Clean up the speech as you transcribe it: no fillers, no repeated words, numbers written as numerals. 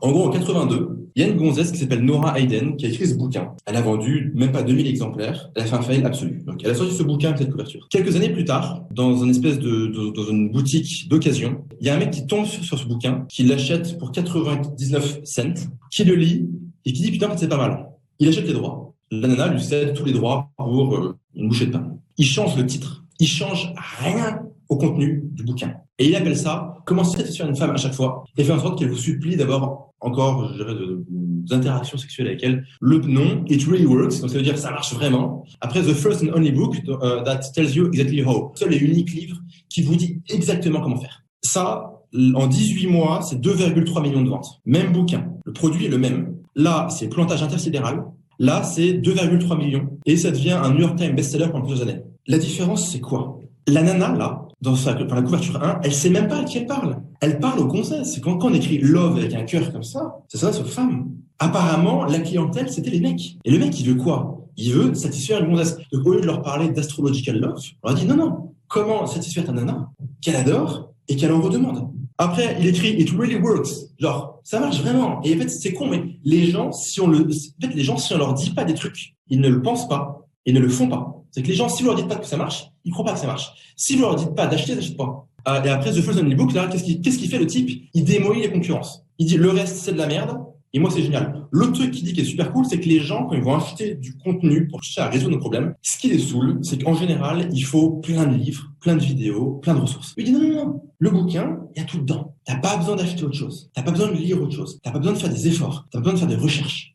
En gros, en 82, il y a une gonzesse qui s'appelle Nora Hayden qui a écrit ce bouquin. Elle a vendu même pas 2000 exemplaires. Elle a fait un fail absolu. Donc, elle a sorti ce bouquin avec cette couverture. Quelques années plus tard, dans une espèce dans une boutique d'occasion, il y a un mec qui tombe sur ce bouquin, qui l'achète pour 99 cents, qui le lit et qui dit putain, en fait, c'est pas mal. Il achète les droits. La nana lui cède tous les droits pour une bouchée de pain. Il change le titre. Il change rien au contenu du bouquin. Et il appelle ça « Comment satisfaire une femme à chaque fois ?» et fait en sorte qu'elle vous supplie d'avoir encore, je dirais, des interactions sexuelles avec elle. Le nom, It Really Works, donc ça veut dire ça marche vraiment. Après, The First and Only Book that tells you exactly how. Seul et unique livre qui vous dit exactement comment faire. Ça, en 18 mois, c'est 2,3 millions de ventes. Même bouquin. Le produit est le même. Là, c'est plantage intersidéral. Là, c'est 2,3 millions. Et ça devient un New York Times best-seller pendant plusieurs années. La différence, c'est quoi? La nana, là, dans la couverture 1, elle sait même pas à qui elle parle. Elle parle aux gonzesses. C'est quand on écrit love avec un cœur comme ça, ça s'adresse aux femmes. Apparemment, la clientèle, c'était les mecs. Et le mec, il veut quoi? Il veut satisfaire une gonzesse. Donc, au lieu de leur parler d'astrological love, on leur a dit non. Comment satisfaire ta nana qu'elle adore et qu'elle en redemande? Après, il écrit It really works. Genre, ça marche vraiment. Et en fait, c'est con, mais les gens, si on leur dit pas des trucs, ils ne le pensent pas et ne le font pas. C'est que les gens, si vous leur dites pas que ça marche, ils croient pas que ça marche. Si vous leur dites pas d'acheter, ils n'achètent pas. Et après, The First Only Book, là, qu'est-ce qu'il fait le type? Il démolit les concurrences. Il dit le reste, c'est de la merde. Et moi, c'est génial. L'autre truc qu'il dit qui est super cool, c'est que les gens, quand ils vont acheter du contenu pour chercher à résoudre nos problèmes, ce qui les saoule, c'est qu'en général, il faut plein de livres, plein de vidéos, plein de ressources. Il dit non. Le bouquin, il y a tout dedans. T'as pas besoin d'acheter autre chose. T'as pas besoin de lire autre chose. T'as pas besoin de faire des efforts. T'as pas besoin de faire des recherches.